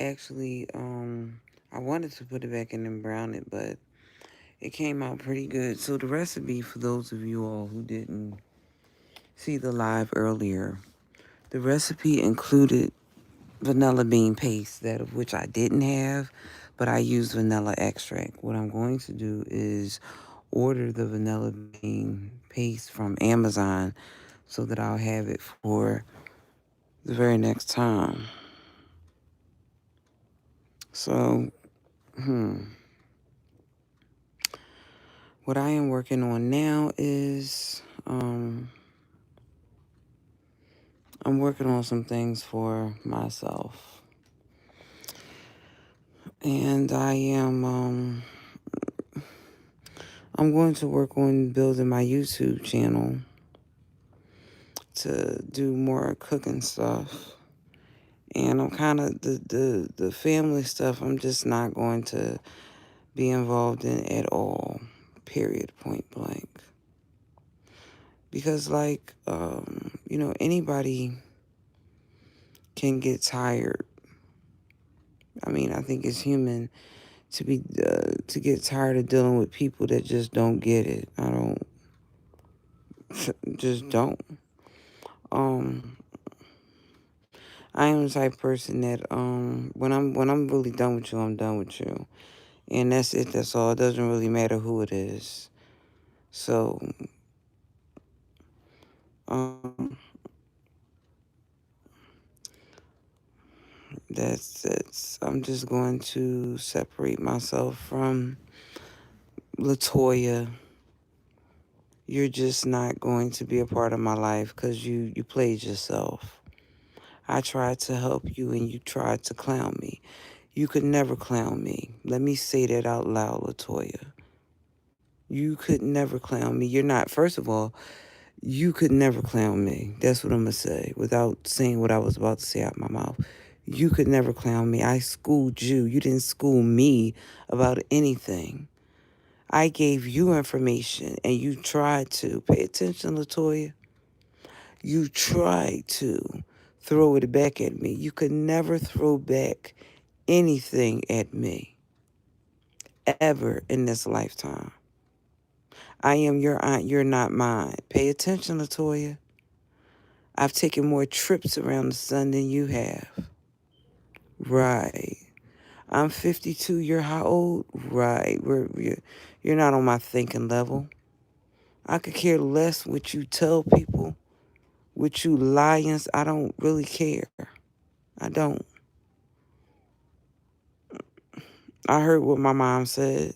actually, I wanted to put it back in and brown it, but it came out pretty good. So the recipe, for those of you all who didn't see the live earlier, the recipe included vanilla bean paste, that of which I didn't have, but I used vanilla extract. What I'm going to do is order the vanilla bean paste from Amazon so that I'll have it for the very next time. So, what I am working on now is I'm working on some things for myself. And I'm going to work on building my YouTube channel to do more cooking stuff. And I'm kind of the family stuff I'm just not going to be involved in at all. Period, point blank. Because anybody can get tired. I mean, I think it's human to get tired of dealing with people that just don't get it. I don't just don't. Um, I am the type of person that when I'm really done with you, I'm done with you, and that's it. That's all. It doesn't really matter who it is. So um, that's. I'm just going to separate myself from Latoya. You're just not going to be a part of my life because you played yourself. I tried to help you and you tried to clown me. You could never clown me. Let me say that out loud, Latoya. You could never clown me. You're not, first of all, you could never clown me. That's what I'm going to say without saying what I was about to say out my mouth. You could never clown me. I schooled you. You didn't school me about anything. I gave you information and you tried to. Pay attention, Latoya. You tried to throw it back at me. You could never throw back anything at me ever in this lifetime. I am your aunt. You're not mine. Pay attention, Latoya. I've taken more trips around the sun than you have. Right. I'm 52. You're how old? Right. You're not on my thinking level. I could care less what you tell people, what you lions. I don't really care. I don't. I heard what my mom said.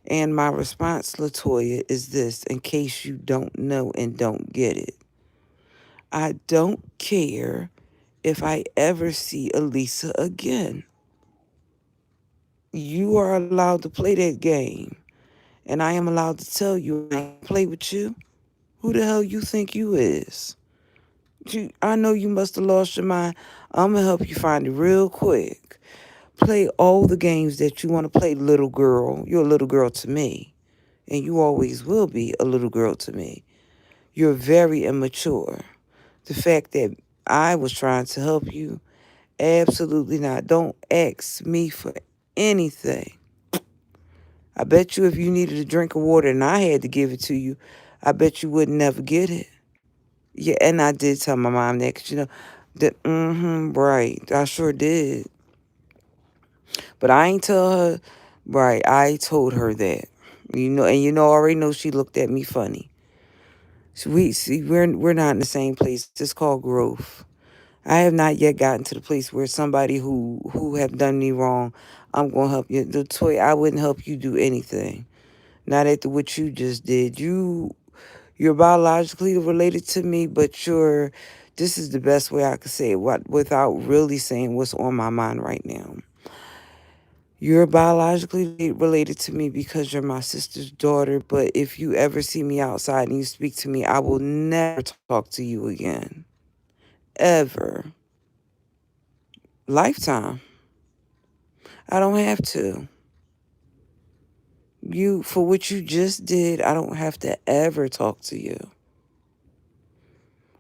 And my response, Latoya, is this, in case you don't know and don't get it. I don't care if I ever see Elisa again. You are allowed to play that game. And I am allowed to tell you, I play with you. Who the hell you think you is? I know you must have lost your mind. I'm going to help you find it real quick. Play all the games that you want to play, little girl. You're a little girl to me. And you always will be a little girl to me. You're very immature. The fact that I was trying to help you, absolutely not. Don't ask me for anything. I bet you if you needed a drink of water and I had to give it to you, I bet you would never get it. Yeah, and I did tell my mom that, 'cause, right. I sure did. But I ain't tell her, right, I told her that. Already know she looked at me funny. So we're not in the same place. It's called growth. I have not yet gotten to the place where somebody who have done me wrong, I'm gonna help you. The toy, I wouldn't help you do anything. Not after what you just did. You're biologically related to me, but this is the best way I could say it without really saying what's on my mind right now. You're biologically related to me because you're my sister's daughter, but if you ever see me outside and you speak to me, I will never talk to you again. Ever. Lifetime. I don't have to. For what you just did, I don't have to ever talk to you.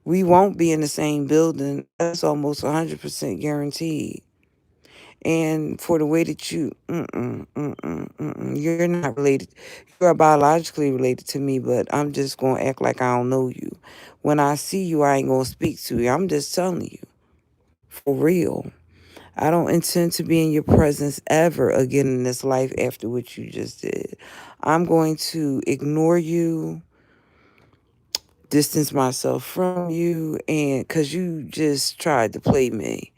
We won't be in the same building. That's almost 100% guaranteed. And for the way that you're not related. You are biologically related to me, but I'm just going to act like I don't know you. When I see you, I ain't going to speak to you. I'm just telling you, for real. I don't intend to be in your presence ever again in this life after what you just did. I'm going to ignore you, distance myself from you, and because you just tried to play me.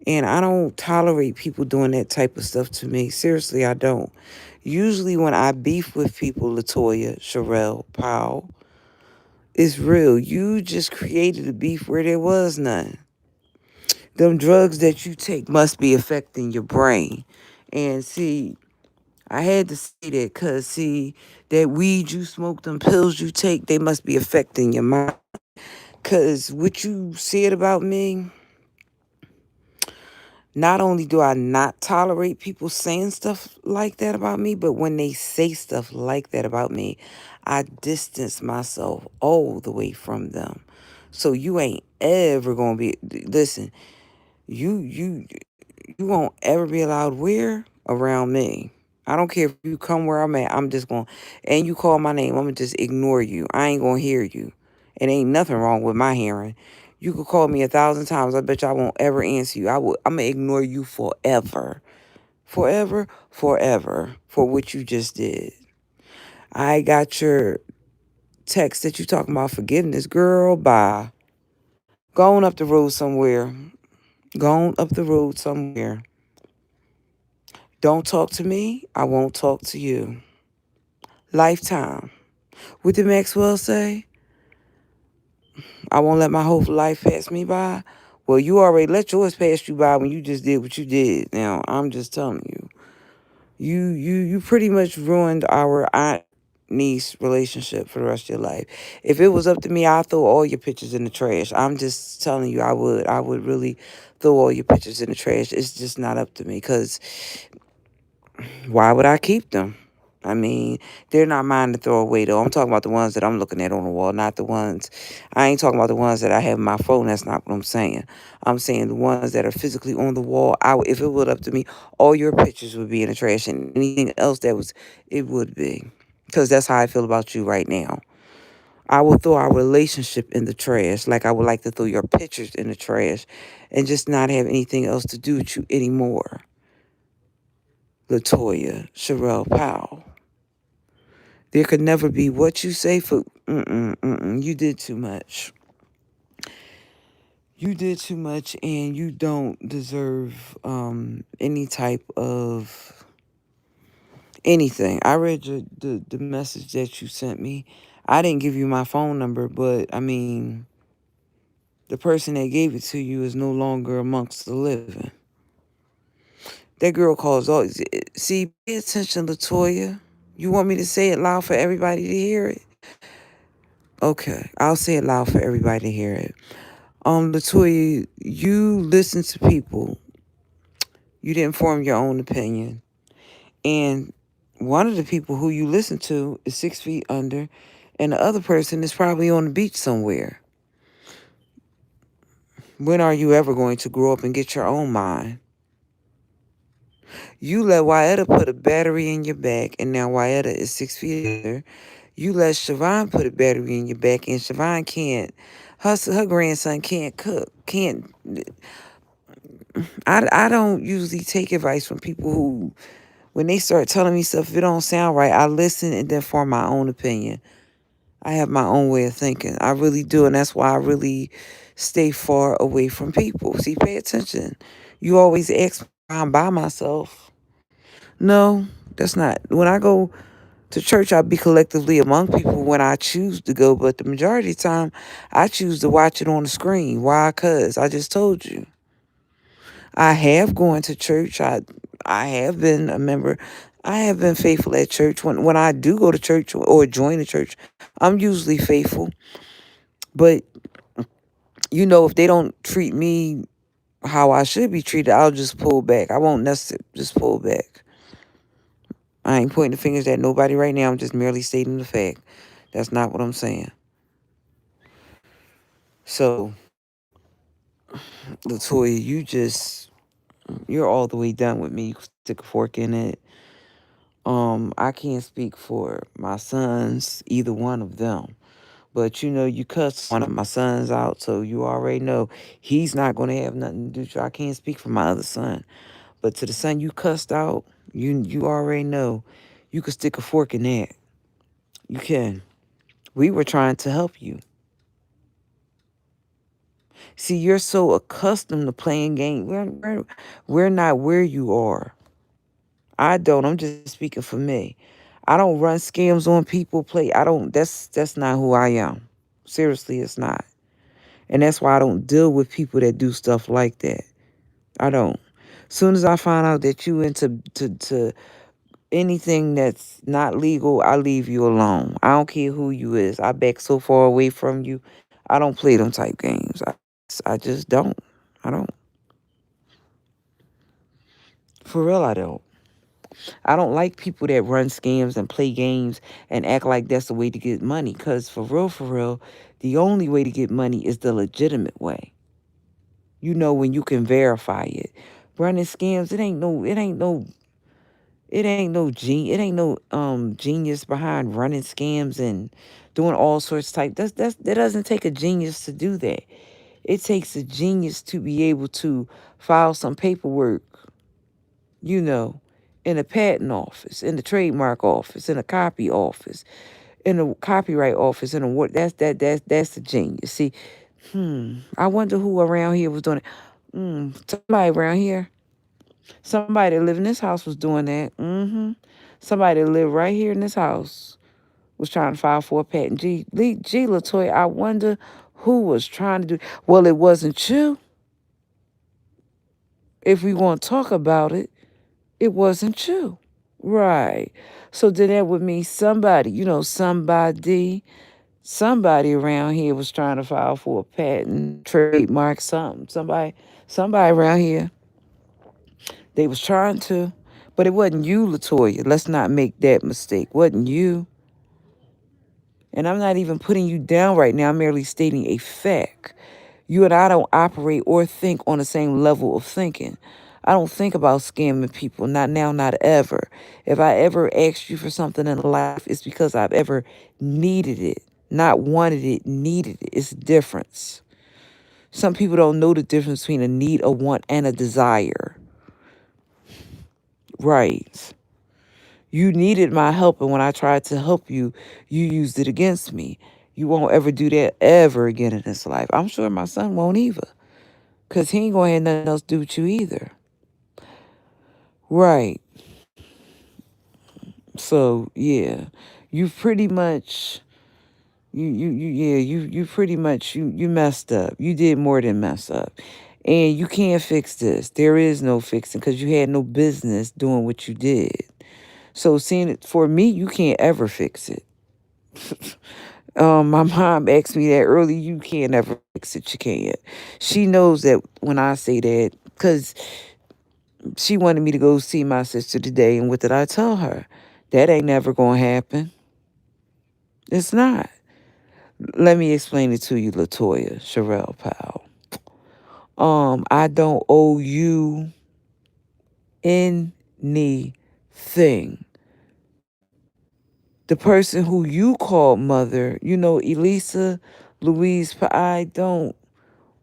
And I don't tolerate people doing that type of stuff to me. Seriously, I don't. Usually when I beef with people, Latoya, Sherelle, Powell, it's real. You just created a beef where there was none. Them drugs that you take must be affecting your brain. And see, I had to say that because, see, that weed you smoke, them pills you take, they must be affecting your mind. Because what you said about me, not only do I not tolerate people saying stuff like that about me, but when they say stuff like that about me, I distance myself all the way from them. So you ain't ever gonna be, listen, you you won't ever be allowed where around me. I don't care if you come where I'm at. I'm just going, and you call my name, I'm gonna just ignore you. I ain't gonna hear you. It ain't nothing wrong with my hearing. You could call me 1,000 times. I bet you I won't ever answer you. I'm gonna ignore you forever, forever, forever for what you just did. I got your text that you talking about forgiveness, girl. Bye. Going up the road somewhere. Going up the road somewhere. Don't talk to me. I won't talk to you. Lifetime. What did Maxwell say? I won't let my whole life pass me by. Well, you already let yours pass you by when you just did what you did. Now, I'm just telling you. You pretty much ruined our aunt niece relationship for the rest of your life. If it was up to me, I'd throw all your pictures in the trash. I'm just telling you, I would. I would really throw all your pictures in the trash. It's just not up to me because why would I keep them? I mean, they're not mine to throw away, though. I'm talking about the ones that I'm looking at on the wall, not the ones. I ain't talking about the ones that I have in my phone. That's not what I'm saying. I'm saying the ones that are physically on the wall. If it were up to me, all your pictures would be in the trash, and anything else that was, it would be. Because that's how I feel about you right now. I will throw our relationship in the trash, like I would like to throw your pictures in the trash, and just not have anything else to do with you anymore. Latoya Sherelle Powell. There could never be what you say for, you did too much. You did too much and you don't deserve any type of anything. I read the message that you sent me. I didn't give you my phone number, but I mean, the person that gave it to you is no longer amongst the living. That girl calls all, see, pay attention, Latoya. You want me to say it loud for everybody to hear it? Okay, I'll say it loud for everybody to hear it. Latoya, you listen to people. You didn't form your own opinion. And one of the people who you listen to is 6 feet under, and the other person is probably on the beach somewhere. When are you ever going to grow up and get your own mind? You let Wyetta put a battery in your back, and now Wyetta is 6 feet under. You let Siobhan put a battery in your back, and Siobhan can't. Her grandson can't cook. Can't. I don't usually take advice from people who, when they start telling me stuff, if it don't sound right, I listen and then form my own opinion. I have my own way of thinking. I really do, and that's why I really stay far away from people. See, pay attention. You always ask me why I'm by myself. No, that's not. When I go to church, I'll be collectively among people when I choose to go, but the majority of the time, I choose to watch it on the screen. Why? Because I just told you. I have gone to church. I have been a member. I have been faithful at church. When I do go to church or join a church, I'm usually faithful. But if they don't treat me how I should be treated, I'll just pull back. I won't necessarily just pull back. I ain't pointing the fingers at nobody right now. I'm just merely stating the fact. That's not what I'm saying. So, Latoya, you just You're all the way done with me. You can stick a fork in it. I can't speak for my sons, either one of them. But you cussed one of my sons out, so you already know he's not going to have nothing to do with you. I can't speak for my other son. But to the son you cussed out, you already know you could stick a fork in that. You can. We were trying to help you. See, you're so accustomed to playing games. We're not where you are. I don't. I'm just speaking for me. I don't run scams on people. I don't. That's not who I am. Seriously, it's not. And that's why I don't deal with people that do stuff like that. I don't. Soon as I find out that you into to anything that's not legal, I leave you alone. I don't care who you is. I back so far away from you. I don't play them type games. I just don't. I don't. For real, I don't. I don't like people that run scams and play games and act like that's the way to get money. Cause for real, the only way to get money is the legitimate way. When you can verify it. Running scams, it ain't no genius behind running scams and doing all sorts type. That doesn't take a genius to do that. It takes a genius to be able to file some paperwork, you know, in a patent office, in the trademark office, in a copy office, in a copyright office, in a what that's the genius. See, I wonder who around here was doing it. Somebody around here. Somebody that lived in this house was doing that. Somebody that lived right here in this house was trying to file for a patent. Latoya, I wonder who was trying to do. Well, it wasn't you. If we want to talk about it, it wasn't you. Right. So then that would mean somebody, somebody around here was trying to file for a patent, trademark, something. Somebody around here, they was trying to. But it wasn't you, Latoya. Let's not make that mistake. Wasn't you. And I'm not even putting you down right now. I'm merely stating a fact. You and I don't operate or think on the same level of thinking. I don't think about scamming people. Not now, not ever. If I ever asked you for something in life, it's because I've ever needed it. Not wanted it, needed it. It's a difference. Some people don't know the difference between a need, a want, and a desire. Right. You needed my help, and when I tried to help you, you used it against me. You won't ever do that ever again in this life. I'm sure my son won't either, because he ain't going to have nothing else to do with you either. Right. So, yeah. You pretty much, you pretty much, you messed up. You did more than mess up. And you can't fix this. There is no fixing, because you had no business doing what you did. So, seeing it for me, you can't ever fix it. My mom asked me that early. You can't ever fix it. You can't. She knows that when I say that, because she wanted me to go see my sister today. And what did I tell her? That ain't never going to happen. It's not. Let me explain it to you, Latoya, Sherelle Powell. I don't owe you anything. The person who you called mother, Elisa Louise, I don't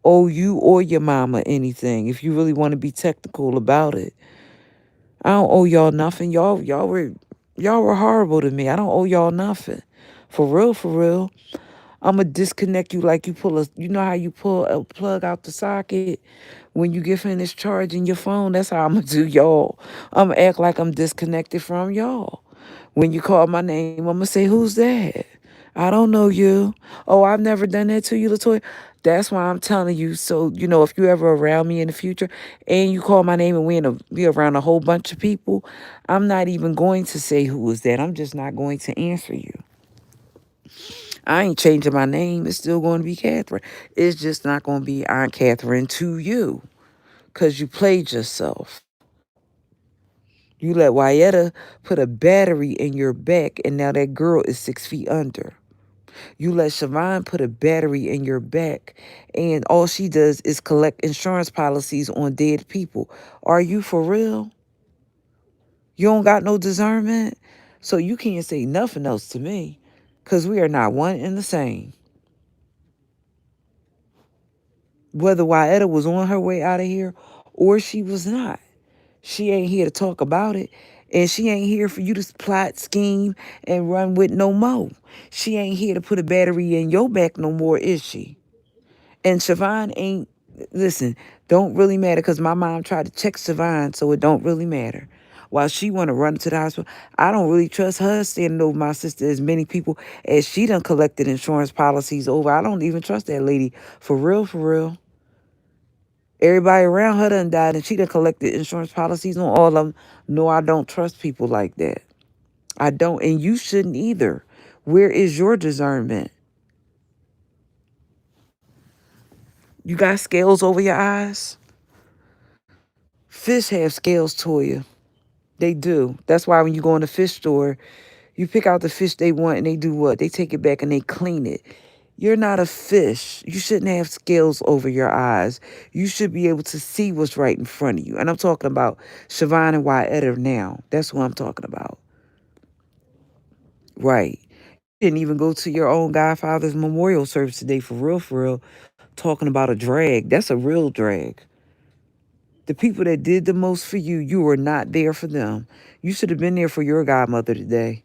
owe you or your mama anything. If you really want to be technical about it, I don't owe y'all nothing. Y'all were horrible to me. I don't owe y'all nothing. For real, for real. I'ma disconnect you like you know how you pull a plug out the socket when you get finished charging your phone. That's how I'ma do y'all. I'ma act like I'm disconnected from y'all. When you call my name, I'ma say, "Who's that?" I don't know you. Oh, I've never done that to you, Latoya. That's why I'm telling you. So, if you ever around me in the future and you call my name and we around a whole bunch of people, I'm not even going to say who is that. I'm just not going to answer you. I ain't changing my name. It's still going to be Catherine. It's just not going to be Aunt Catherine to you, because you played yourself. You let Wayetta put a battery in your back, and now that girl is 6 feet under. You let Siobhan put a battery in your back, and all she does is collect insurance policies on dead people. Are you for real? You don't got no discernment? So you can't say nothing else to me, because we are not one and the same. Whether Wyetta was on her way out of here or she was not, she ain't here to talk about it. And she ain't here for you to plot, scheme, and run with no more. She ain't here to put a battery in your back no more, is she? And Siobhan ain't, listen, don't really matter because my mom tried to check Siobhan, so it don't really matter. While she want to run to the hospital, I don't really trust her standing over my sister as many people as she done collected insurance policies over. I don't even trust that lady for real, for real. Everybody around her done died and she done collected insurance policies on all of them. No, I don't trust people like that. I don't, and you shouldn't either. Where is your discernment? You got scales over your eyes? Fish have scales, Toya. They do. That's why when you go in the fish store, you pick out the fish they want and they do what? They take it back and they clean it. You're not a fish. You shouldn't have scales over your eyes. You should be able to see what's right in front of you. And I'm talking about Siobhan and Wyetta now. That's what I'm talking about. Right. You didn't even go to your own godfather's memorial service today for real, talking about a drag. That's a real drag. The people that did the most for you, you were not there for them. You should have been there for your godmother today.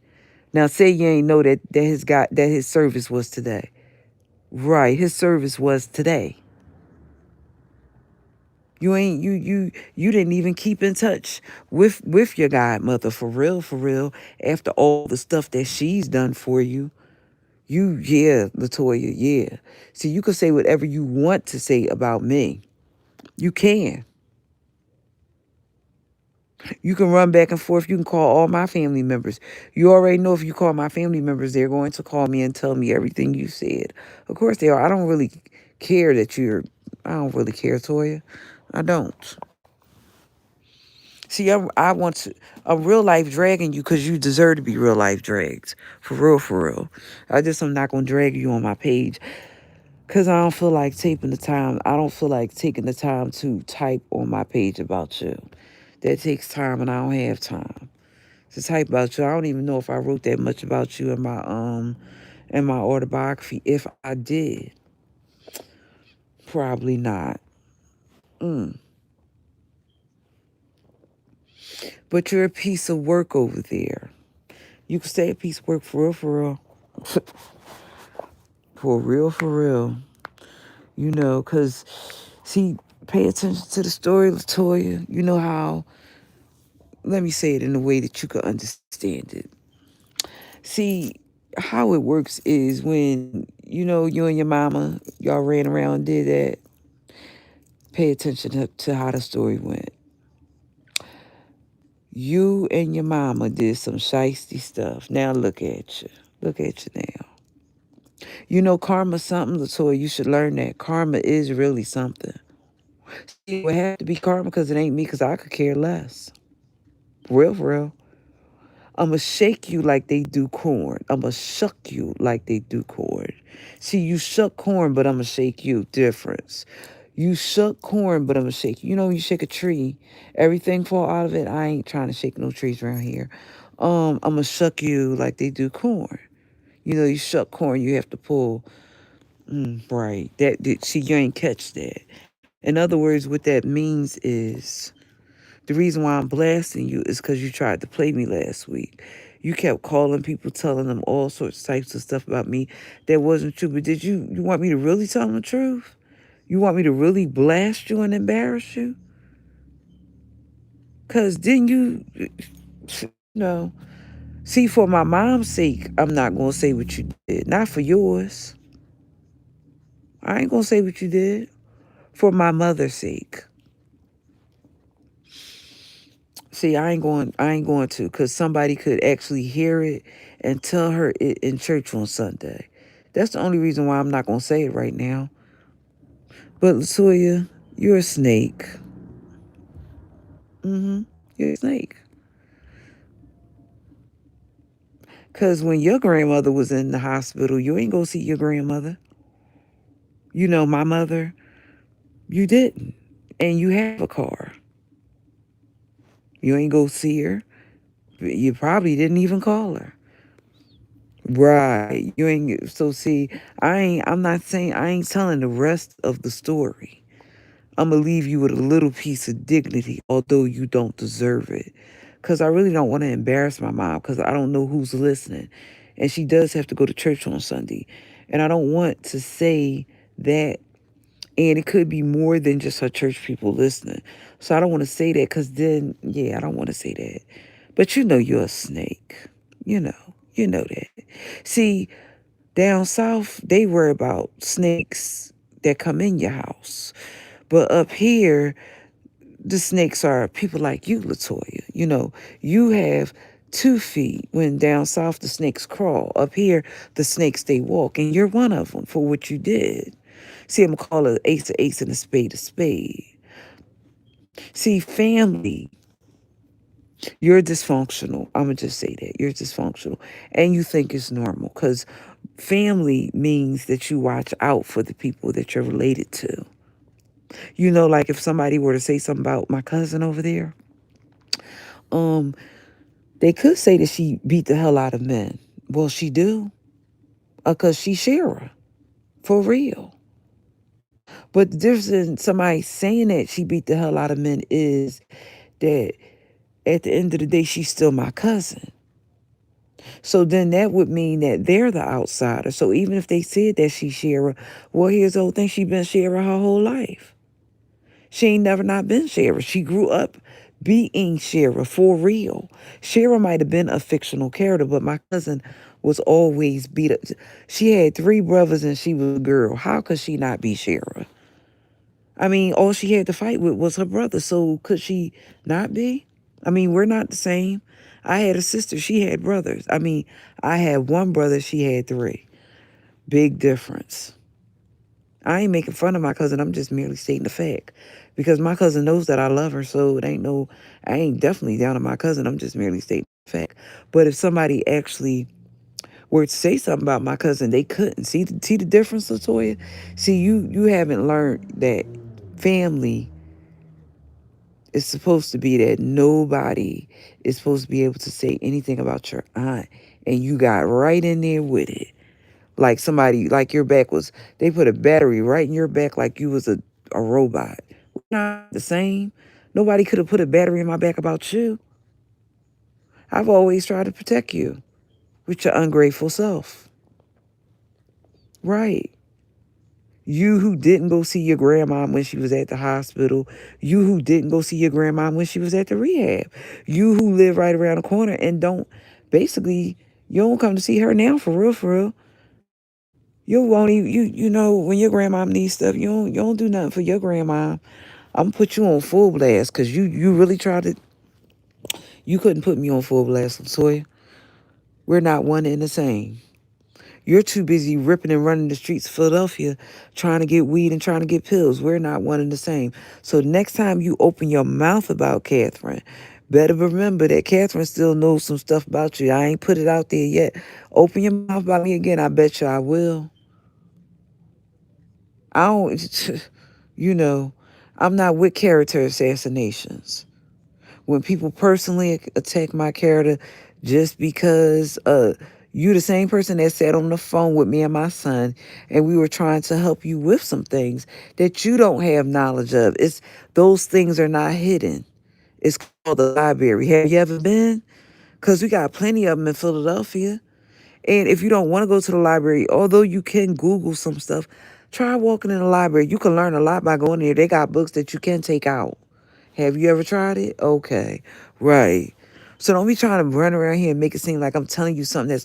Now say you ain't know that his service was today. Right, his service was today. You didn't even keep in touch with your godmother for real, after all the stuff that she's done for you. Yeah, Latoya, yeah. See, you can say whatever you want to say about me. You can. You can run back and forth. You can call all my family members. You already know if you call my family members, they're going to call me and tell me everything you said. Of course they are. I don't really care that you're. I don't really care, Toya. I don't. See, I want to. I'm real life dragging you because you deserve to be real life dragged. For real, for real. I'm not going to drag you on my page because I don't feel like taking the time. I don't feel like taking the time to type on my page about you. That takes time and I don't have time to type about you. I don't even know if I wrote that much about you in my autobiography. If I did, probably not. Mm. But you're a piece of work over there. You can say a piece of work for real, for real. For real, for real. You know, because, see, pay attention to the story, Latoya. You know how, let me say it in a way that you can understand it. See, how it works is when, you and your mama, y'all ran around and did that, pay attention to how the story went. You and your mama did some shiesty stuff. Now look at you. Look at you now. You know karma's something, Latoya. You should learn that. Karma is really something. It would have to be karma because it ain't me because I could care less. Real, for real. I'ma shake you like they do corn. I'ma shuck you like they do corn. See, you shuck corn, but I'ma shake you. Difference. You shuck corn, but I'ma shake you. You know when you shake a tree, everything fall out of it. I ain't trying to shake no trees around here. I'ma shuck you like they do corn. You shuck corn, you have to pull. Right. See, you ain't catch that. In other words, what that means is the reason why I'm blasting you is because you tried to play me last week. You kept calling people, telling them all sorts of types of stuff about me that wasn't true. But you want me to really tell them the truth? You want me to really blast you and embarrass you? Because then know, see, for my mom's sake, I'm not going to say what you did. Not for yours. I ain't going to say what you did. For my mother's sake. See, I ain't going to, because somebody could actually hear it and tell her it in church on Sunday. That's the only reason why I'm not going to say it right now. But Latoya, you're a snake. You're a snake. Because when your grandmother was in the hospital, you ain't go see your grandmother. You know, my mother, you didn't. And you have a car. You ain't go see her. You probably didn't even call her. Right. You ain't so see, I'm not saying I ain't telling the rest of the story. I'm gonna leave you with a little piece of dignity, although you don't deserve it. Cause I really don't want to embarrass my mom because I don't know who's listening. And she does have to go to church on Sunday. And I don't want to say that, and it could be more than just her church people listening. So I don't want to say that because then, yeah, I don't want to say that. But you know you're a snake. You know that. See, down south, they worry about snakes that come in your house. But up here, the snakes are people like you, Latoya. You know, you have 2 feet when down south the snakes crawl. Up here, the snakes they walk, and you're one of them for what you did. See, I'm gonna call an ace a ace and a spade a spade. See, family, you're dysfunctional. I'm gonna just say that you're dysfunctional, and you think it's normal because family means that you watch out for the people that you're related to. You know, like if somebody were to say something about my cousin over there, um, they could say that she beat the hell out of men. Well, she do, cause she Shara for real. But the difference in somebody saying that she beat the hell out of men is that at the end of the day, she's still my cousin. So then that would mean that they're the outsider. So even if they said that she's Shara, well, here's the whole thing: she been Shara her whole life. She ain't never not been Shara. She grew up being Shara for real. Shara might have been a fictional character, but my cousin was always beat up. She had 3 brothers and she was a girl. How could she not be Shara? I mean, all she had to fight with was her brother. So could she not be? I mean, we're not the same. I had a sister. She had brothers. I mean, I had 1 brother. She had 3. Big difference. I ain't making fun of my cousin. I'm just merely stating the fact. Because my cousin knows that I love her, so I ain't definitely down on my cousin. I'm just merely stating the fact. But if somebody actually were to say something about my cousin, they couldn't. See the difference, Latoya? See, you haven't learned that family is supposed to be that nobody is supposed to be able to say anything about your aunt. And you got right in there with it. Like somebody, like your back was, they put a battery right in your back like you was a robot. We're not the same. Nobody could have put a battery in my back about you. I've always tried to protect you with your ungrateful self. Right. You who didn't go see your grandma when she was at the hospital. You who didn't go see your grandma when she was at the rehab. You who live right around the corner and don't, basically, you don't come to see her now for real, for real. You won't even, you know, when your grandma needs stuff, you don't do nothing for your grandma. I'm gonna put you on full blast because you really tried to, you couldn't put me on full blast, Latoya. We're not one and the same. You're too busy ripping and running the streets of Philadelphia trying to get weed and trying to get pills. We're not one and the same. So next time you open your mouth about Catherine, better remember that Catherine still knows some stuff about you. I ain't put it out there yet. Open your mouth about me again. I bet you I will. I don't, you know, I'm not with character assassinations. When people personally attack my character just because you the same person that sat on the phone with me and my son and we were trying to help you with some things that you don't have knowledge of. It's those things are not hidden. It's called the library. Have you ever been? Because we got plenty of them in Philadelphia. And if you don't want to go to the library, although you can Google some stuff, try walking in the library. You can learn a lot by going there. They got books that you can take out. Have you ever tried it? Okay. Right. So don't be trying to run around here and make it seem like I'm telling you something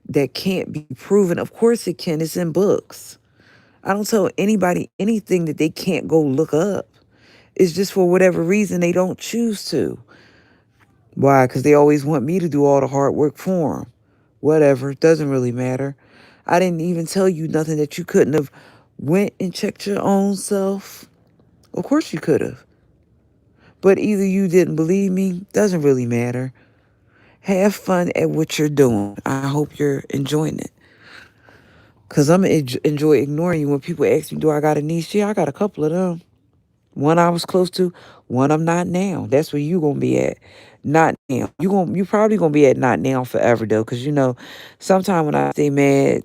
that can't be proven. Of course it can. It's in books. I don't tell anybody anything that they can't go look up. It's just for whatever reason they don't choose to. Why? Because they always want me to do all the hard work for them. Whatever. It doesn't really matter. I didn't even tell you nothing that you couldn't have went and checked your own self. Of course you could have. But either you didn't believe me, doesn't really matter. Have fun at what you're doing. I hope you're enjoying it. Cause I'm gonna enjoy ignoring you when people ask me, "Do I got a niece?" Yeah, I got a couple of them. One I was close to, one I'm not now. That's where you gonna be at. Not now. You probably gonna be at not now forever though, cause sometimes when I stay mad,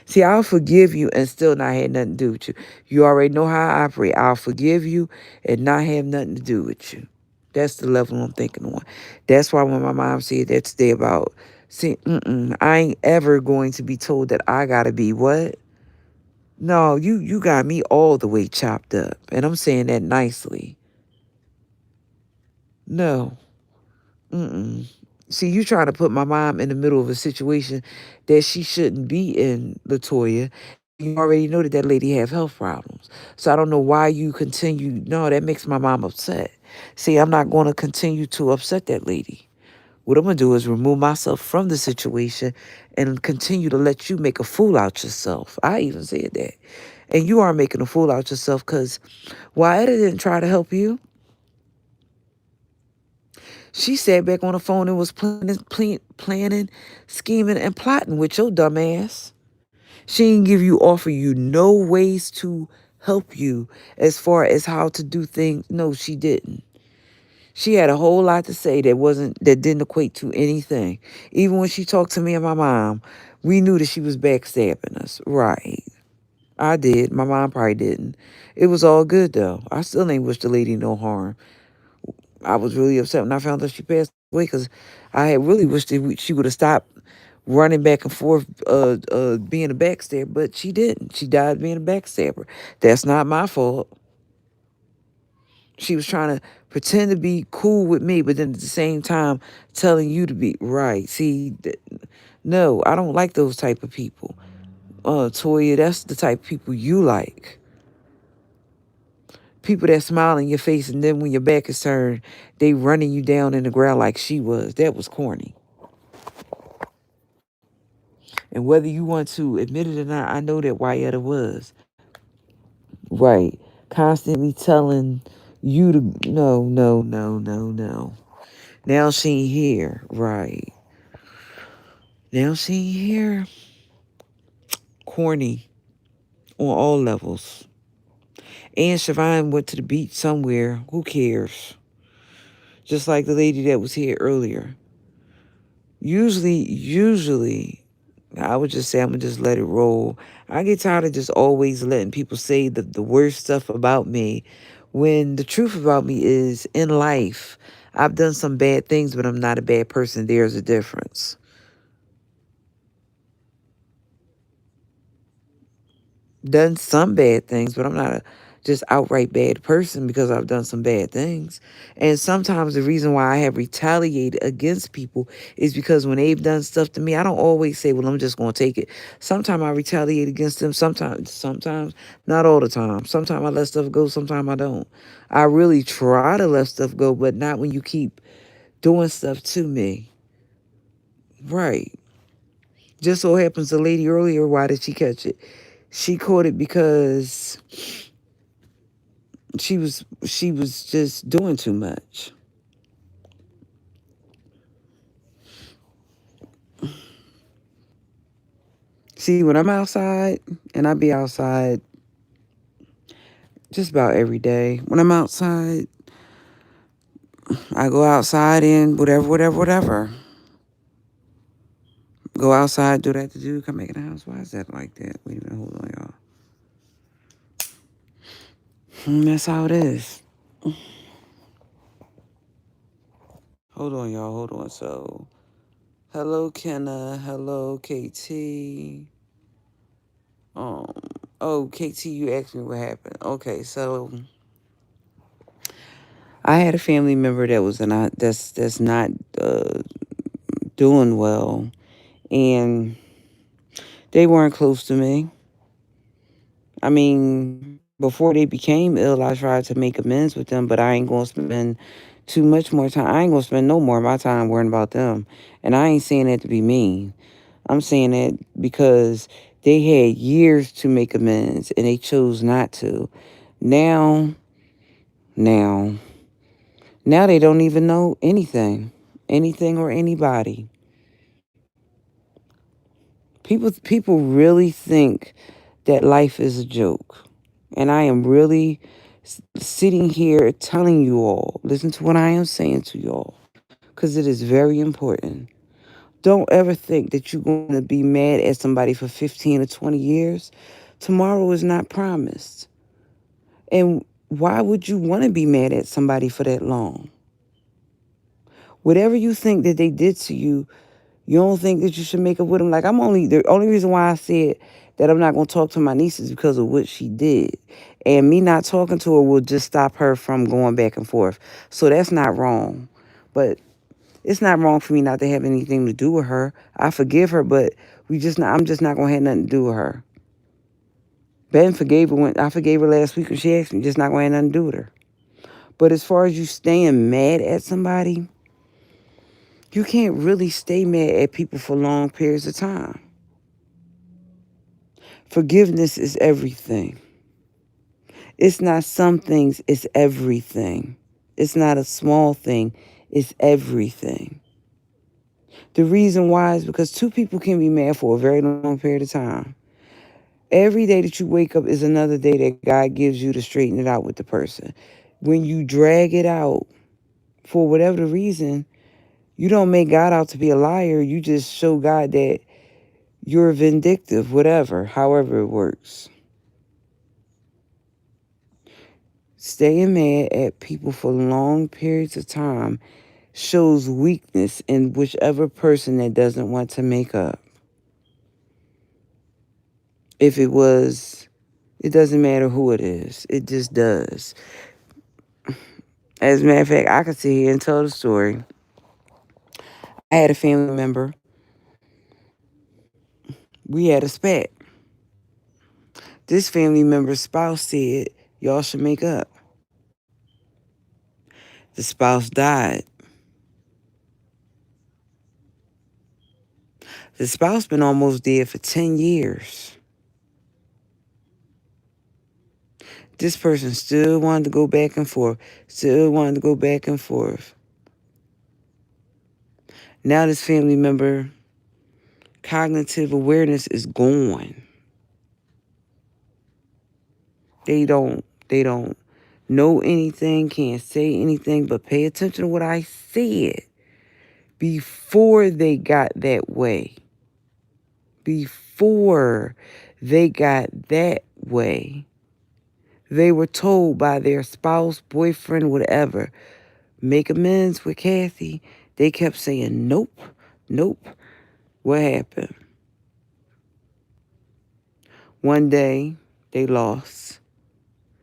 see, I'll forgive you and still not have nothing to do with you. You already know how I operate. I'll forgive you and not have nothing to do with you. That's the level I'm thinking on. That's why when my mom said that today about, see, I ain't ever going to be told that I gotta be what? No, you got me all the way chopped up. And I'm saying that nicely. No. Mm-mm. See, you trying to put my mom in the middle of a situation that she shouldn't be in, Latoya. You already know that that lady have health problems. So I don't know why you continue. No, that makes my mom upset. See, I'm not going to continue to upset that lady. What I'm going to do is remove myself from the situation and continue to let you make a fool out yourself. I even said that. And you are making a fool out yourself because Wyatt didn't try to help you. She sat back on the phone and was planning, scheming, and plotting with your dumb ass. She didn't offer you no ways to help you as far as how to do things. No, she didn't. She had a whole lot to say that didn't equate to anything. Even when she talked to me and my mom, we knew that she was backstabbing us. Right. I did. My mom probably didn't. It was all good though. I still ain't wish the lady no harm. I was really upset when I found out she passed away because I had really wished that she would have stopped running back and forth, being a backstabber, but she didn't. She died being a backstabber. That's not my fault. She was trying to pretend to be cool with me, but then at the same time telling you to be right. See, no, I don't like those type of people. Toya, that's the type of people you like. People that smile in your face and then when your back is turned, they running you down in the ground like she was. That was corny. And whether you want to admit it or not, I know that Wyatta was. Right. Constantly telling you to no, no, no, no, no. Now she ain't here. Right. Now she ain't here. Corny on all levels. And Siobhan went to the beach somewhere. Who cares? Just like the lady that was here earlier. Usually, I would just say I'm gonna just let it roll. I get tired of just always letting people say the worst stuff about me when the truth about me is in life, I've done some bad things, but I'm not a bad person. There's a difference. Done some bad things, but I'm not a just outright bad person because I've done some bad things. And sometimes the reason why I have retaliated against people is because when they've done stuff to me, I don't always say, well, I'm just going to take it. Sometimes I retaliate against them. Sometimes, not all the time. Sometimes I let stuff go. Sometimes I don't. I really try to let stuff go, but not when you keep doing stuff to me. Right. Just so happens the lady earlier, why did she catch it? She caught it because she was just doing too much. See, when I'm outside, and I be outside just about every day. When I'm outside, I go outside and whatever. Go outside, do that to do, come back in the house. Why is that like that? Wait a minute, hold on, y'all. That's how it is. Hold on, y'all. Hold on. So, hello, Kenna. Hello, KT. Um. Oh, KT, you asked me what happened. Okay, so I had a family member that was not that's not doing well, and they weren't close to me. I mean, before they became ill, I tried to make amends with them, but I ain't gonna spend too much more time. I ain't gonna spend no more of my time worrying about them, and I ain't saying that to be mean. I'm saying that because they had years to make amends, and they chose not to. Now, now, now they don't even know anything. anything or anybody. People really think that life is a joke. And I am really sitting here telling you all, listen to what I am saying to you all, because it is very important. Don't ever think that you're going to be mad at somebody for 15 or 20 years. Tomorrow is not promised. And why would you want to be mad at somebody for that long? Whatever you think that they did to you, you don't think that you should make up with them. Like, the only reason why I said that I'm not going to talk to my niece is because of what she did. And me not talking to her will just stop her from going back and forth. So that's not wrong. But it's not wrong for me not to have anything to do with her. I forgive her, but I'm just not going to have nothing to do with her. Ben forgave her when I forgave her last week when she asked me, just not going to have nothing to do with her. But as far as you staying mad at somebody, you can't really stay mad at people for long periods of time. Forgiveness is everything. It's not some things, it's everything. It's not a small thing, it's everything. The reason why is because two people can be mad for a very long period of time. Every day that you wake up is another day that God gives you to straighten it out with the person. When you drag it out, for whatever the reason, you don't make God out to be a liar. You just show God that you're vindictive, whatever, however it works. Staying mad at people for long periods of time shows weakness in whichever person that doesn't want to make up. If it was, it doesn't matter who it is. It just does. As a matter of fact, I could sit here and tell the story. I had a family member. We had a spat. This family member's spouse said, y'all should make up. The spouse died. The spouse been almost dead for 10 years. This person still wanted to go back and forth. Still wanted to go back and forth. Now this family member, cognitive awareness is gone. They don't know anything, can't say anything, but pay attention to what I said before they got that way. Before they got that way, they were told by their spouse, boyfriend, whatever, make amends with Kathy. They kept saying, nope, nope. What happened? One day, they lost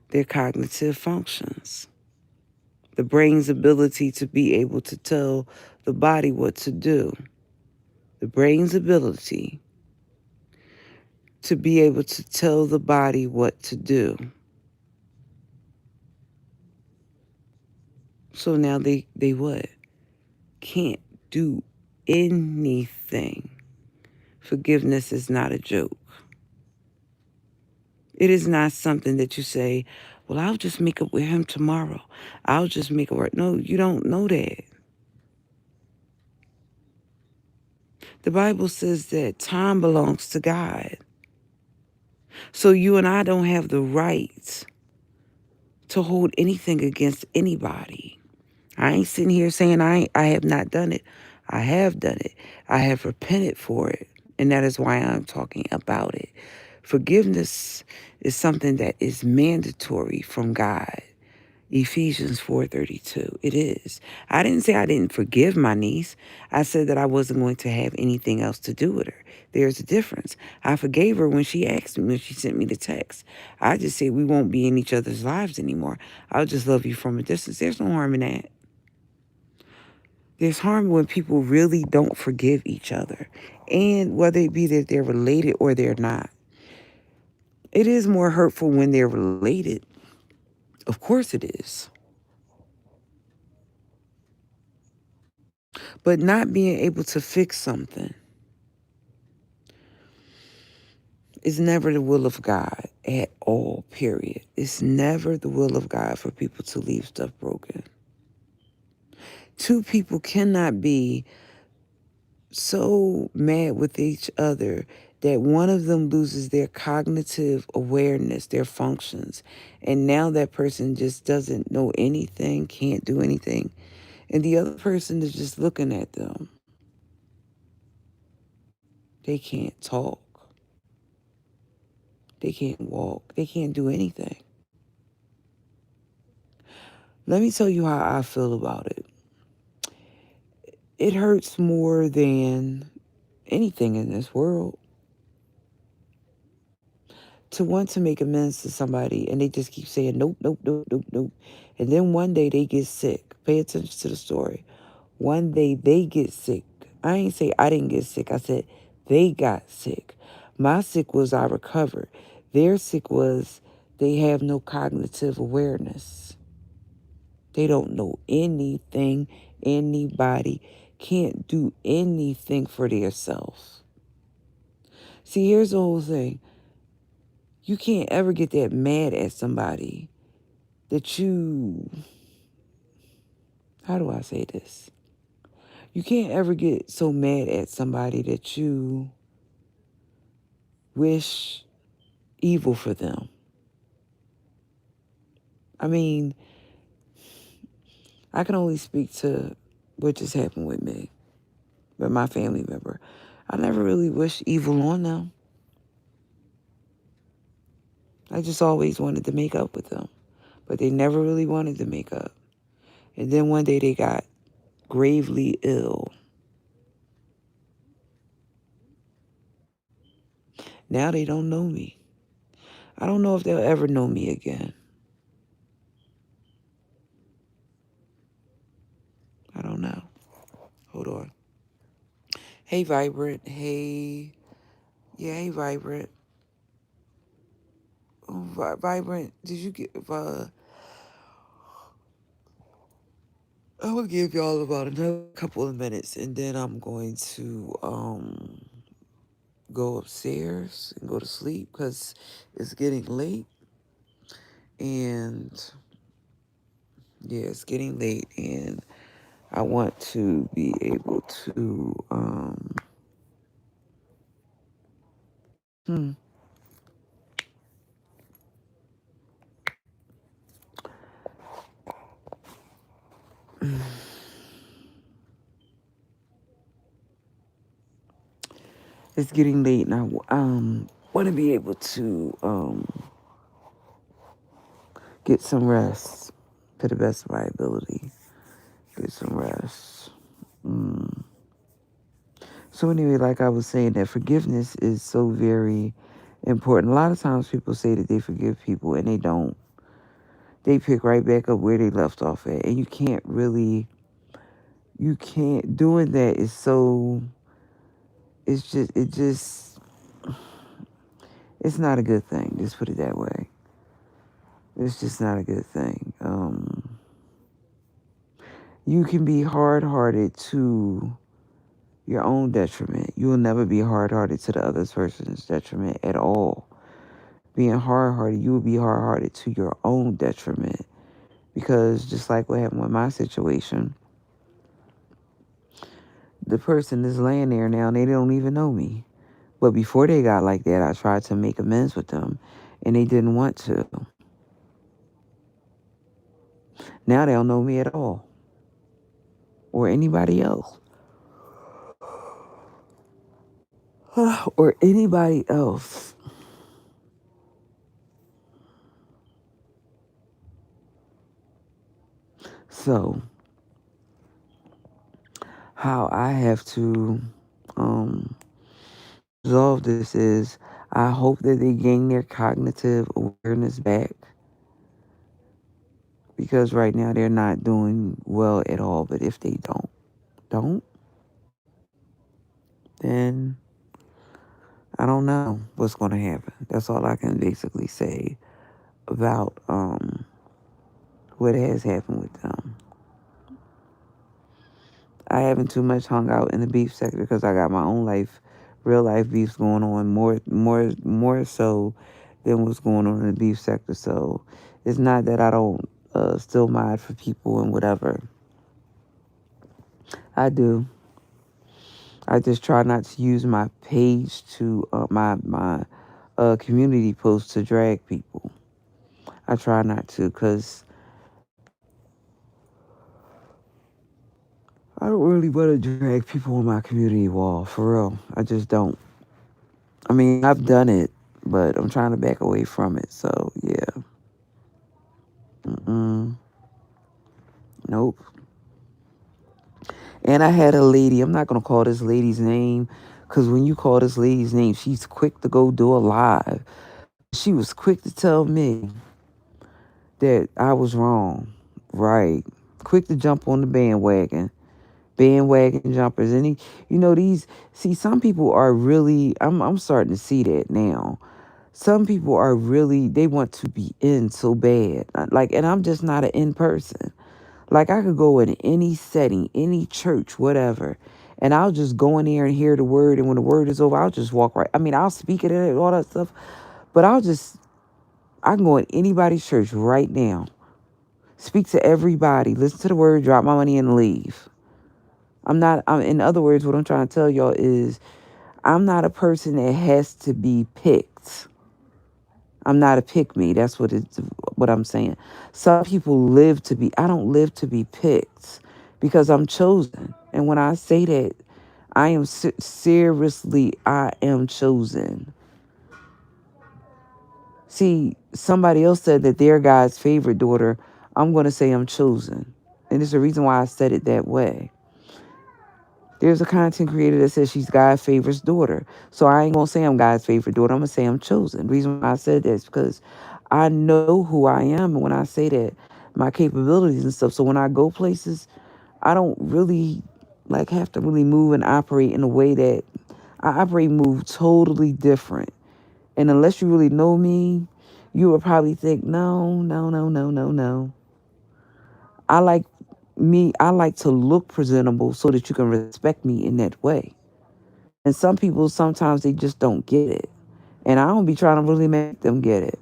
their cognitive functions. The brain's ability to be able to tell the body what to do. The brain's ability to be able to tell the body what to do. So now they what? Can't do anything. Forgiveness is not a joke. It is not something that you say, well, I'll just make up with him tomorrow. I'll just make it work. No, you don't know that. The Bible says that time belongs to God. So you and I don't have the right to hold anything against anybody. I ain't sitting here saying I have not done it. I have done it. I have repented for it. And that is why I'm talking about it. Forgiveness is something that is mandatory from God. Ephesians 4:32. It is. I didn't say I didn't forgive my niece. I said that I wasn't going to have anything else to do with her. There's a difference. I forgave her when she asked me, when she sent me the text. I just said we won't be in each other's lives anymore. I'll just love you from a distance. There's no harm in that. There's harm when people really don't forgive each other. And whether it be that they're related or they're not. It is more hurtful when they're related. Of course it is. But not being able to fix something is never the will of God at all, period. It's never the will of God for people to leave stuff broken. Two people cannot be so mad with each other that one of them loses their cognitive awareness, their functions, and now that person just doesn't know anything, can't do anything, and the other person is just looking at them. They can't talk, they can't walk, they can't do anything. Let me tell you how I feel about it. It hurts more than anything in this world to want to make amends to somebody and they just keep saying nope, nope, nope, nope, nope. And then one day they get sick. Pay attention to the story. One day they get sick. I ain't say I didn't get sick. I said they got sick. My sick was I recovered. Their sick was they have no cognitive awareness. They don't know anything. Anybody can't do anything for themselves. See, here's the whole thing. You can't ever get that mad at somebody that you, how do I say this? You can't ever get so mad at somebody that you wish evil for them. I mean, I can only speak to what just happened with me, with my family member. I never really wished evil on them. I just always wanted to make up with them. But they never really wanted to make up. And then one day they got gravely ill. Now they don't know me. I don't know if they'll ever know me again. I don't know. Hold on. Hey, Vibrant. Hey. Yeah, hey, Vibrant. Oh, Vibrant, did you get... I'm going to give y'all about another couple of minutes, and then I'm going to go upstairs and go to sleep because it's getting late. And, yeah, it's getting late, and I want to be able to... hmm. It's getting late, and I want to be able to get some rest to the best of my ability. Get some rest. So anyway, like I was saying, that forgiveness is so very important. A lot of times people say that they forgive people and they don't. They pick right back up where they left off at. And you can't, doing that is so, it's not a good thing. Just put it that way. It's just not a good thing. You can be hard-hearted to your own detriment. You will never be hard-hearted to the other person's detriment at all. Being hard-hearted, you will be hard-hearted to your own detriment. Because just like what happened with my situation, the person is laying there now and they don't even know me. But before they got like that, I tried to make amends with them and they didn't want to. Now they don't know me at all. Or anybody else. Or anybody else. So, how I have to resolve this is I hope that they gain their cognitive awareness back because right now they're not doing well at all. But if they don't, then I don't know what's going to happen. That's all I can basically say about what has happened with them. I haven't too much hung out in the beef sector because I got my own life, real life beefs going on more so than what's going on in the beef sector. So it's not that I don't still mind for people and whatever. I do. I just try not to use my page to my community posts to drag people. I try not to because I don't really want to drag people on my community wall. For real, I just don't. I mean, I've done it, but I'm trying to back away from it. So yeah, mm-mm, nope. And I had a lady. I'm not gonna call this lady's name because when you call this lady's name, she's quick to go do a live. She was quick to tell me that I was wrong. Right. Quick to jump on the bandwagon. Bandwagon jumpers. And these see some people are really I'm starting to see that now. Some people are really they want to be in so bad. Like and I'm just not an in person. Like I could go in any setting, any church, whatever. And I'll just go in there and hear the word and when the word is over, I'll just walk right. I mean, I'll speak it and all that stuff. But I can go in anybody's church right now. Speak to everybody, listen to the word, drop my money and leave. In other words, what I'm trying to tell y'all is I'm not a person that has to be picked. I'm not a pick me. That's what I'm saying. Some people live to be, I don't live to be picked because I'm chosen. And when I say that, I am seriously, I am chosen. See, somebody else said that they're God's favorite daughter. I'm going to say I'm chosen. And there's a reason why I said it that way. There's a content creator that says she's God's favorite daughter. So I ain't going to say I'm God's favorite daughter. I'm going to say I'm chosen. The reason why I said that is because I know who I am. And when I say that, my capabilities and stuff. So when I go places, I don't really have to really move and operate in a way that I operate and move totally different. And unless you really know me, you would probably think, no, no, no, no, no, no. I like I like to look presentable so that you can respect me in that way. And some people, sometimes they just don't get it. And I don't be trying to really make them get it.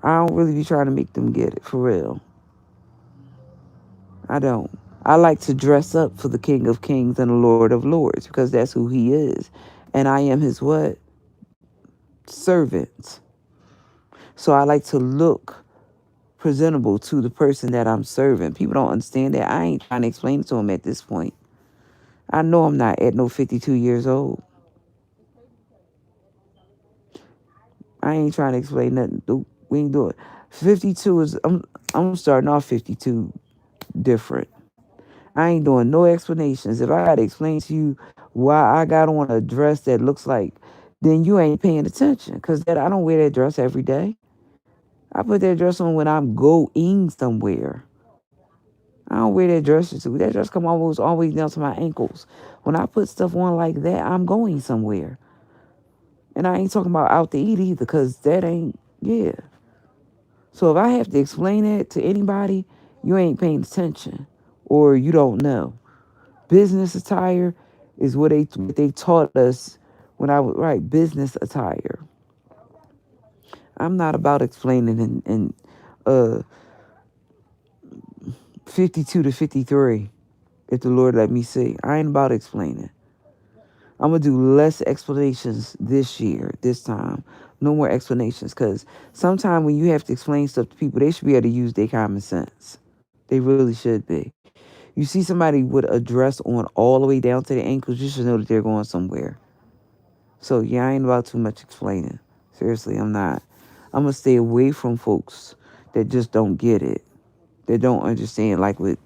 I don't really be trying to make them get it, for real. I don't. I like to dress up for the King of Kings and the Lord of Lords because that's who he is. And I am his what? Servant. So I like to look presentable to the person that I'm serving. People don't understand that. I ain't trying to explain it to them at this point. I know I'm not at no 52 years old. I ain't trying to explain nothing. We ain't doing. 52 is I'm starting off 52 different. I ain't doing no explanations. If I gotta explain to you why I got on a dress that looks like, then you ain't paying attention. Cause that I don't wear that dress every day. I put that dress on when I'm going somewhere. I don't wear that dress. That dress come almost always down to my ankles. When I put stuff on like that, I'm going somewhere. And I ain't talking about out to eat either, because that ain't, yeah. So if I have to explain it to anybody, you ain't paying attention or you don't know. Business attire is what they taught us when I was, right, business attire. I'm not about explaining in uh 52 to 53, if the Lord let me see. I ain't about explaining. I'm going to do less explanations this year, this time. No more explanations. Because sometimes when you have to explain stuff to people, they should be able to use their common sense. They really should be. You see somebody with a dress on all the way down to the ankles, you should know that they're going somewhere. So, yeah, I ain't about too much explaining. Seriously, I'm not. I'm going to stay away from folks that just don't get it. That don't understand, like with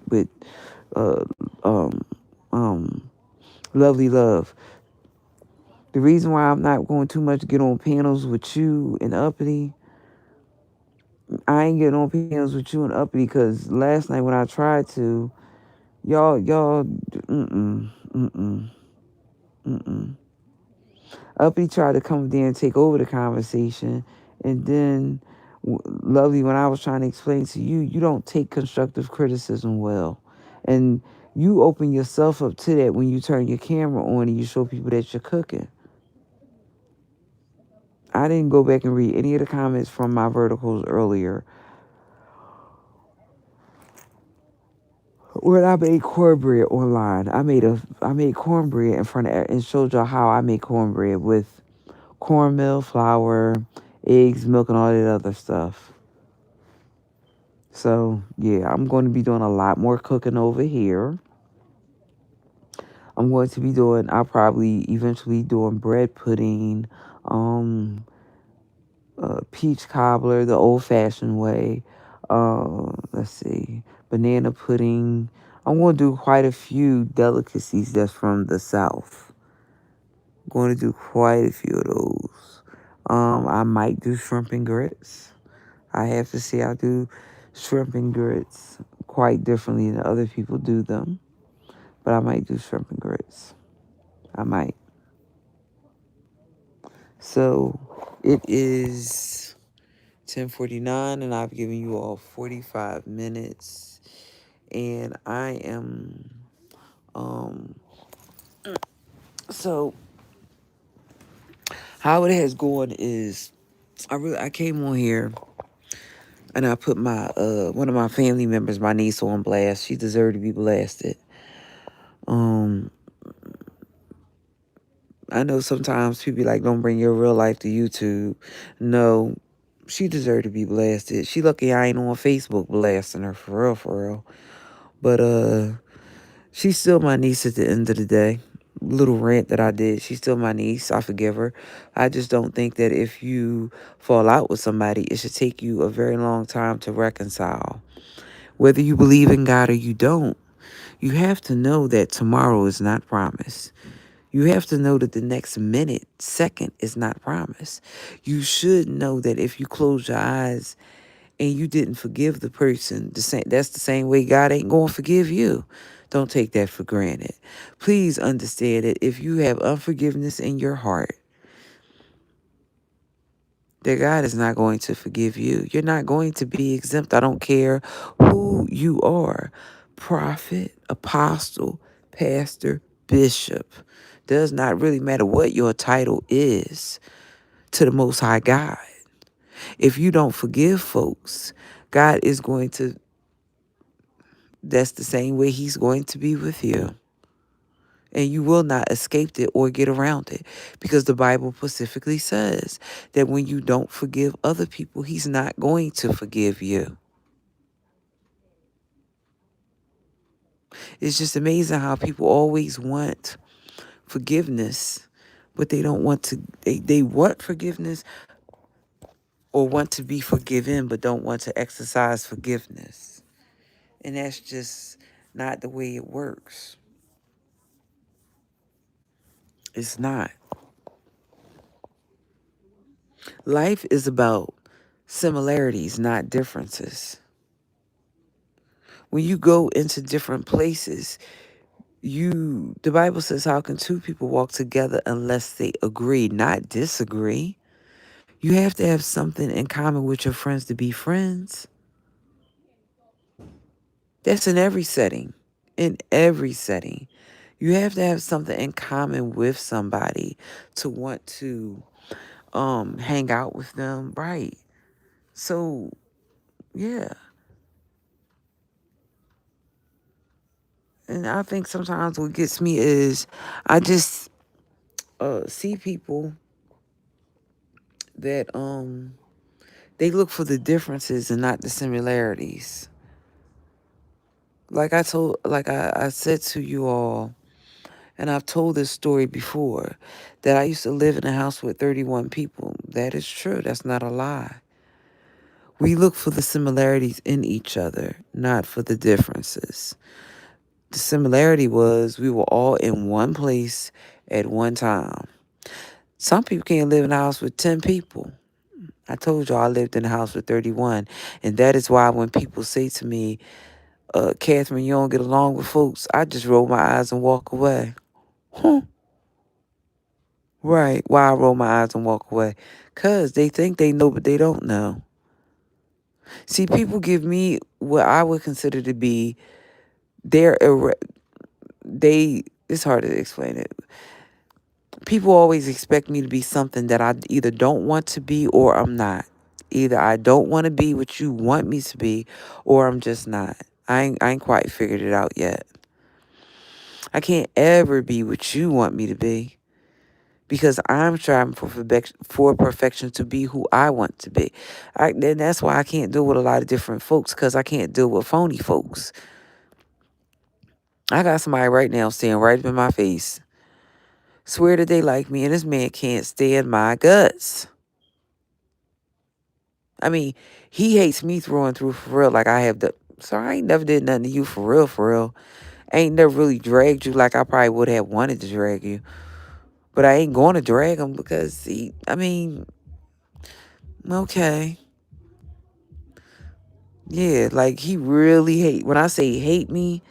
uh, um, um, Lovely Love. The reason why I'm not going too much to get on panels with you and Uppity, I ain't getting on panels with you and Uppity because last night when I tried to, mm-mm. Uppity tried to come there and take over the conversation, and then Lovely, when I was trying to explain to you, you don't take constructive criticism well, and you open yourself up to that when you turn your camera on and you show people that you're cooking. I didn't go back and read any of the comments from my verticals earlier. When I made cornbread online, I made cornbread in front of and showed y'all how I make cornbread with cornmeal, flour, eggs, milk, and all that other stuff. So yeah, I'm going to be doing a lot more cooking over here. I'm going to be doing. I'll probably eventually doing bread pudding, um, peach cobbler the old-fashioned way. Let's see, banana pudding. I'm going to do quite a few delicacies that's from the South. I'm going to do quite a few of those. I might do shrimp and grits. I have to say I do shrimp and grits quite differently than other people do them, but I might do shrimp and grits. I might. So it is 10:49, and I've given you all 45 minutes, and I am um so how it has gone is I came on here and I put my one of my family members, my niece, on blast. She deserved to be blasted. Um I know sometimes people be like, don't bring your real life to YouTube. No, she deserved to be blasted. She lucky I ain't on Facebook blasting her for real, for real. But she's still my niece at the end of the day. Little rant that I did. She's still my niece. I forgive her. I just don't think that if you fall out with somebody, it should take you a very long time to reconcile. Whether you believe in God or you don't, you have to know that tomorrow is not promised. You have to know that the next minute, second is not promised. You should know that if you close your eyes and you didn't forgive the person, that's the same way God ain't going to forgive you. Don't take that for granted. Please understand that if you have unforgiveness in your heart, that God is not going to forgive you. You're not going to be exempt. I don't care who you are. Prophet, apostle, pastor, bishop. Does not really matter what your title is to the Most High God. If you don't forgive folks, God is going to, that's the same way he's going to be with you. And you will not escape it or get around it, because the Bible specifically says that when you don't forgive other people, he's not going to forgive you. It's just amazing how people always want forgiveness, but they don't want to, they want forgiveness or want to be forgiven, but don't want to exercise forgiveness. And that's just not the way it works. It's not. Life is about similarities, not differences. When you go into different places, the Bible says, how can two people walk together unless they agree, not disagree? You have to have something in common with your friends to be friends. That's in every setting. In every setting. You have to have something in common with somebody to want to hang out with them, right? So, yeah. And I think sometimes what gets me is I just see people that they look for the differences and not the similarities. I said to you all, and I've told this story before, that I used to live in a house with 31 people. That is true. That's not a lie. We look for the similarities in each other, not for the differences. The similarity was we were all in one place at one time. Some people can't live in a house with 10 people. I told y'all I lived in a house with 31. And that is why when people say to me, Catherine, you don't get along with folks, I just roll my eyes and walk away. Huh. Right. Why I roll my eyes and walk away? Because they think they know, but they don't know. See, people give me what I would consider to be their, it's hard to explain it. People always expect me to be something that I either don't want to be or I'm not. Either I don't want to be what you want me to be or I'm just not. I ain't quite figured it out yet. I can't ever be what you want me to be because I'm striving for perfection to be who I want to be. Then that's why I can't deal with a lot of different folks because I can't deal with phony folks. I got somebody right now staring right up in my face, swear that they like me, and this man can't stand my guts. I mean, he hates me through and through for real. Like I have the. So I ain't never did nothing to you for real, for real. I ain't never really dragged you like I probably would have wanted to drag you. But I ain't going to drag him because I mean, okay. Yeah, like he really hate. When I say hate me,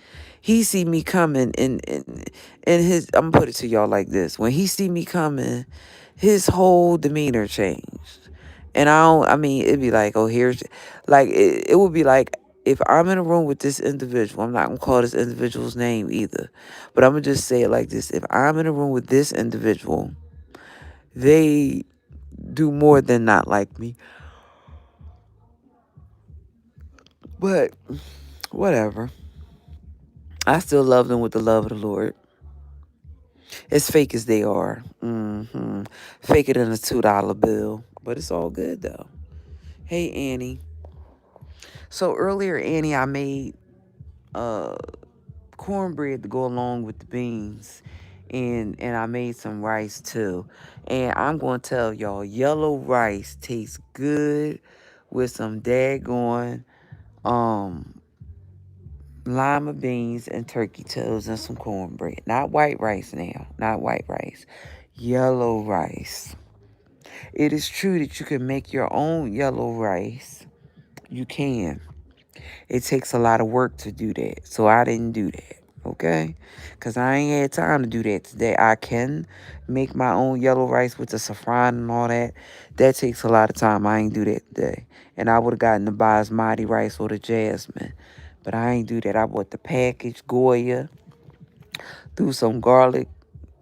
he see me coming and his. I'm gonna put it to y'all like this: when he see me coming, his whole demeanor changed. And I don't. I mean, it'd be like, oh, here's, like it would be like if I'm in a room with this individual. I'm not gonna call this individual's name either, but I'm gonna just say it like this: if I'm in a room with this individual, they do more than not like me. But whatever. I still love them with the love of the Lord. As fake as they are. Faker than a $2 bill. But it's all good though. Hey Annie. So earlier, Annie, I made uh cornbread to go along with the beans. And I made some rice too. And I'm gonna tell y'all, yellow rice tastes good with some daggone um lima beans and turkey toes and some cornbread. Not white rice now. Not white rice. Yellow rice. It is true that you can make your own yellow rice. You can. It takes a lot of work to do that. So I didn't do that. Okay? Because I ain't had time to do that today. I can make my own yellow rice with the saffron and all that. That takes a lot of time. I ain't do that today. And I would have gotten the basmati rice or the jasmine. But I ain't do that. I bought the packaged Goya, threw some garlic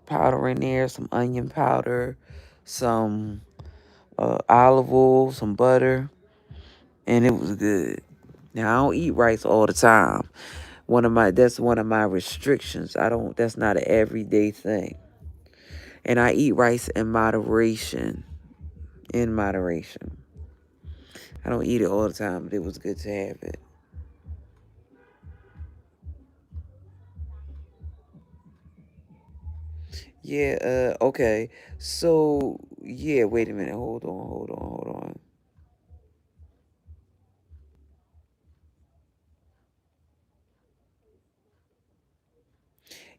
powder in there, some onion powder, some olive oil, some butter, and it was good. Now I don't eat rice all the time. That's one of my restrictions. I don't. That's not an everyday thing. And I eat rice in moderation. In moderation. I don't eat it all the time, but it was good to have it. Yeah. Okay. So yeah. Wait a minute. Hold on. Hold on. Hold on.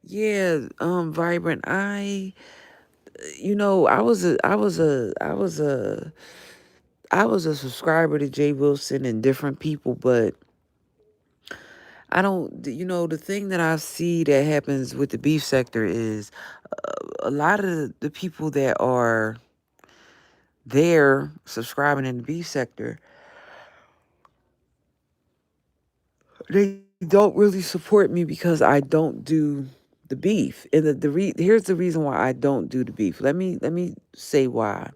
Yeah. Vibrant. I was a subscriber to Jay Wilson and different people, but I don't, the thing that I see that happens with the beef sector is a lot of the people that are there subscribing in the beef sector, they don't really support me because I don't do the beef. And here's the reason why I don't do the beef. Let me say why.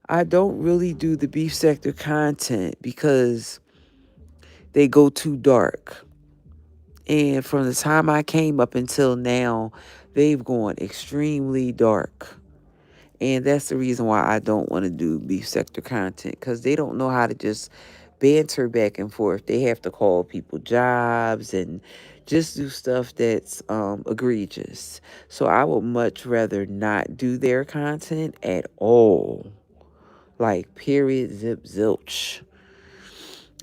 I don't really do the beef sector content because they go too dark. And from the time I came up until now, they've gone extremely dark. And that's the reason why I don't want to do beef sector content because they don't know how to just banter back and forth. They have to call people jobs and just do stuff that's egregious. So I would much rather not do their content at all. Like, period, zip, zilch.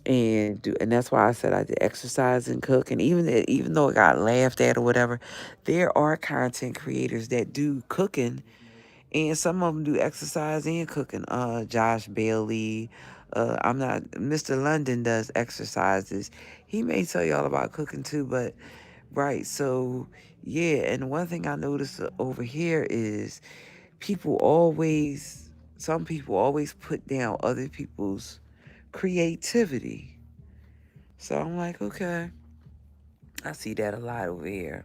And that's why I said I did exercise and cook. And even though it got laughed at or whatever, there are content creators that do cooking, and some of them do exercise and cooking. Josh Bailey, I'm not Mr. London does exercises. He may tell y'all about cooking too, but right. So yeah, and one thing I noticed over here is some people always put down other people's creativity. So I'm like, okay, I see that a lot over here.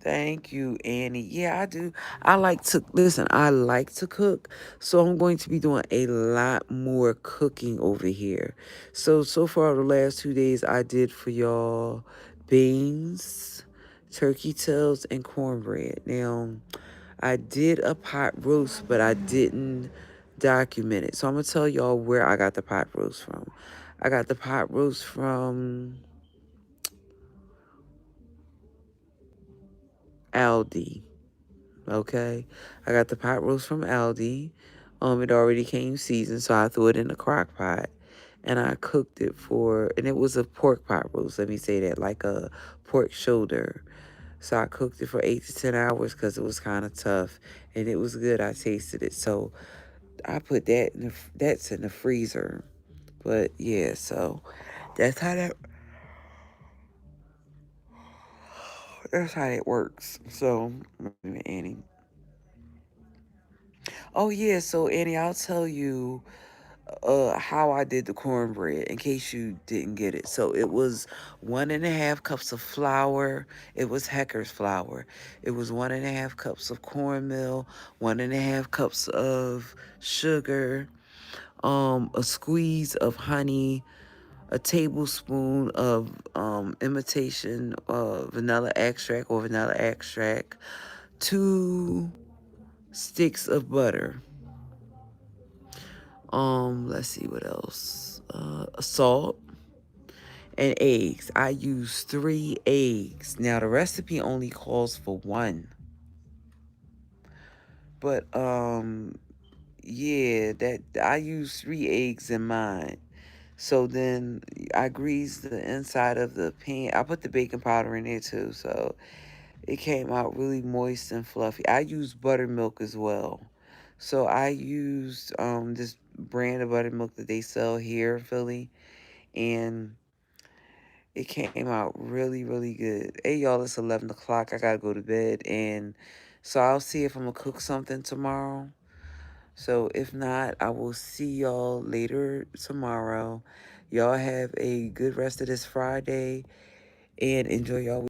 Thank you, Annie. Yeah, I do. I like to listen. I like to cook, so I'm going to be doing a lot more cooking over here. So far the last 2 days, I did for y'all beans, turkey tails, and cornbread. Now, I did a pot roast, but I didn't document it. So I'm gonna tell y'all where I got the pot roast from. I got the pot roast from Aldi. Okay, I got the pot roast from Aldi. It already came seasoned, so I threw it in a crock pot, and I cooked it and it was a pork pot roast. Let me say that, like a pork shoulder. So I cooked it for 8 to 10 hours because it was kind of tough, and it was good. I tasted it, so I put that that's in the freezer. But yeah, so that's how that that's how that works. So wait a minute, Annie. Oh yeah, so Annie, I'll tell you how I did the cornbread in case you didn't get it. So it was 1.5 cups of flour. It was Hecker's flour. It was 1.5 cups of cornmeal, 1.5 cups of sugar, a squeeze of honey, a tablespoon of imitation vanilla extract or vanilla extract, 2 sticks of butter. Let's see what else. Salt and eggs. I use 3 eggs. Now the recipe only calls for one, but yeah, that I use 3 eggs in mine. So then I grease the inside of the pan. I put the baking powder in there too, so it came out really moist and fluffy. I use buttermilk as well. So I used this brand of buttermilk that they sell here in Philly, and it came out really, really good. Hey, y'all, it's 11 o'clock. I gotta go to bed, and so I'll see if I'm gonna cook something tomorrow. So if not, I will see y'all later tomorrow. Y'all have a good rest of this Friday, and enjoy y'all